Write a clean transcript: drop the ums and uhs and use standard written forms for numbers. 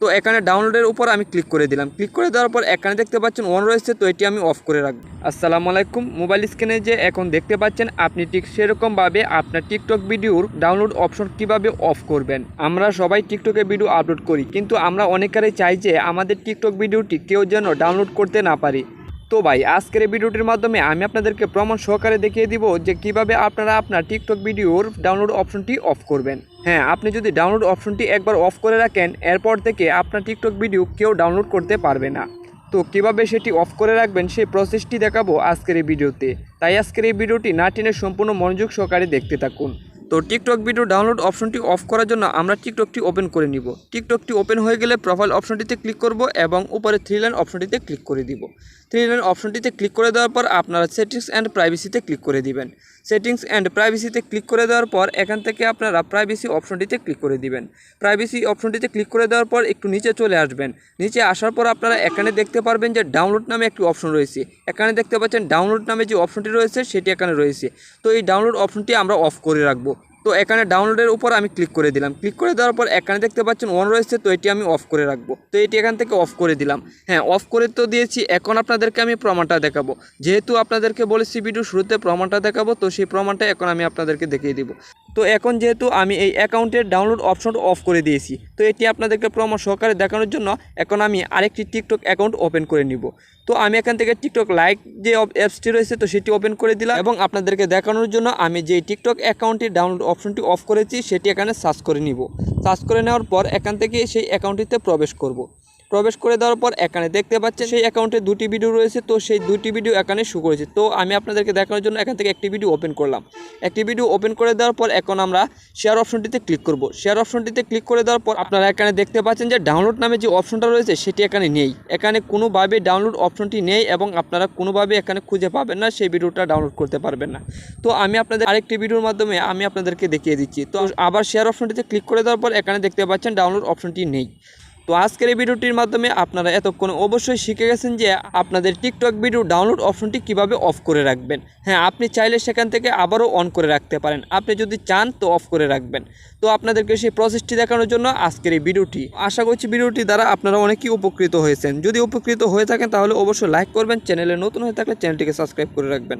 তো এখানে ডাউনলোডের উপর আমি ক্লিক করে দিলাম। ক্লিক করে দেওয়ার পর এখানে দেখতে পাচ্ছেন অন রয়েছে, তো এটি আমি অফ করে রাখবো। আসসালামু আলাইকুম। মোবাইল স্ক্রিনে যে এখন দেখতে পাচ্ছেন আপনি ঠিক সেরকমভাবে আপনার টিকটক ভিডিওর ডাউনলোড অপশন কিভাবে অফ করবেন। আমরা সবাই টিকটকে ভিডিও আপলোড করি, কিন্তু আমরা অনেকেরই চাই যে আমাদের টিকটক ভিডিওটি কেউ যেন ডাউনলোড করতে না পারি। তো ভাই আজকের এই ভিডিওটির মাধ্যমে আমি আপনাদেরকে প্রমাণ সহকারে দেখিয়ে দিব যে কিভাবে আপনারা আপনার টিকটক ভিডিওর ডাউনলোড অপশনটি অফ করবেন। হ্যাঁ, আপনি যদি ডাউনলোড অপশনটি একবার অফ করে রাখেন, এরপর থেকে আপনার টিকটক ভিডিও কেউ ডাউনলোড করতে পারবে না। তো কিভাবে সেটি অফ করে রাখবেন সেই প্রসেসটি দেখাবো আজকের এই ভিডিওতে। তাই আজকের এই ভিডিওটি না টেনে সম্পূর্ণ মনোযোগ সহকারে দেখতে থাকুন। তো টিকটক ভিডিও ডাউনলোড অপশনটি অফ করার জন্য আমরা টিকটকটি ওপেন করে নিব। টিকটকটি ওপেন হয়ে গেলে প্রোফাইল অপশনটিতে ক্লিক করব এবং উপরে 3 লাইন অপশনটিতে ক্লিক করে দিব। 3 লাইন অপশনটিতে ক্লিক করে দেওয়ার পর আপনারা সেটিংস অ্যান্ড প্রাইভেসিতে ক্লিক করে দিবেন। সেটিংস অ্যান্ড প্রাইভেসিতে ক্লিক করে দেওয়ার পর এখান থেকে আপনারা প্রাইভেসি অপশনটিতে ক্লিক করে দিবেন। প্রাইভেসি অপশনটিতে ক্লিক করে দেওয়ার পর একটু নিচে চলে আসবেন। নিচে আসার পর আপনারা এখানে দেখতে পারবেন যে ডাউনলোড নামে একটি অপশন রয়েছে। এখানে দেখতে পাচ্ছেন ডাউনলোড নামে যে অপশনটি রয়েছে সেটি এখানে রয়েছে। তো এই ডাউনলোড অপশনটি আমরা অফ করে রাখবো। তো এখানে ডাউনলোডের উপর আমি ক্লিক করে দিলাম। ক্লিক করে দেওয়ার পর এখানে দেখতে পাচ্ছেন অন রয়েছে, তো এটি আমি অফ করে রাখবো। তো এটি এখান থেকে অফ করে দিলাম। হ্যাঁ, অফ করে তো দিয়েছি। এখন আপনাদেরকে আমি প্রমাণটা দেখাবো। যেহেতু আপনাদেরকে বলেছি ভিডিও শুরুতে প্রমাণটা দেখাবো, তো সেই প্রমাণটা এখন আমি আপনাদেরকে দেখিয়ে দিব। তো এখন যেহেতু আমি এই অ্যাকাউন্টের ডাউনলোড অপশনটা অফ করে দিয়েছি, তো এটি আপনাদেরকে প্রমাণ সহকারে দেখানোর জন্য এখন আমি আরেকটি টিকটক অ্যাকাউন্ট ওপেন করে নিব। তো আমি এখান থেকে টিকটক লাইক যে অ্যাপসটি রয়েছে তো সেটি ওপেন করে দিলাম এবং আপনাদেরকে দেখানোর জন্য আমি যে টিকটক অ্যাকাউন্টের ডাউনলোড অপশনটি অফ করেছি সেটি এখানে সার্চ করে নিব। সার্চ করে নেওয়ার পর এখান থেকে সেই অ্যাকাউন্টটিতে প্রবেশ করব। প্রবেশ করে দেওয়ার পর এখানে দেখতে পাচ্ছেন সেই অ্যাকাউন্টে 2টি ভিডিও রয়েছে, তো সেই 2টি ভিডিও এখানে শো করেছে। তো আমি আপনাদেরকে দেখানোর জন্য এখান থেকে একটি ভিডিও ওপেন করলাম। একটি ভিডিও ওপেন করে দেওয়ার পর এখন আমরা শেয়ার অপশনটিতে ক্লিক করব। শেয়ার অপশনটিতে ক্লিক করে দেওয়ার পর আপনারা এখানে দেখতে পাচ্ছেন যে ডাউনলোড নামে যে অপশনটা রয়েছে সেটি এখানে নেই। এখানে কোনোভাবে ডাউনলোড অপশনটি নেই এবং আপনারা কোনোভাবে এখানে খুঁজে পাবেন না, সেই ভিডিওটা ডাউনলোড করতে পারবেন না। তো আমি আপনাদের আরেকটি ভিডিওর মাধ্যমে আমি আপনাদেরকে দেখিয়ে দিচ্ছি। তো আবার শেয়ার অপশনটিতে ক্লিক করে দেওয়ার পর এখানে দেখতে পাচ্ছেন ডাউনলোড অপশনটি নেই। তো আজকের এই ভিডিওটির মাধ্যমে আপনারা এতক্ষণ অবশ্যই শিখে গেছেন যে আপনাদের টিকটক ভিডিও ডাউনলোড অপশনটি কিভাবে অফ করে রাখবেন। হ্যাঁ, আপনি চাইলে সেখান থেকে আবারও অন করে রাখতে পারেন, আপনি যদি চান তো অফ করে রাখবেন। তো আপনাদেরকে সেই প্রসেসটি দেখানোর জন্য আজকের এই ভিডিওটি। আশা করছি ভিডিওটি দ্বারা আপনারা অনেকেই উপকৃত হয়েছেন। যদি উপকৃত হয়ে থাকেন তাহলে অবশ্যই লাইক করবেন, চ্যানেলে নতুন হয়ে থাকলে চ্যানেলটিকে সাবস্ক্রাইব করে রাখবেন।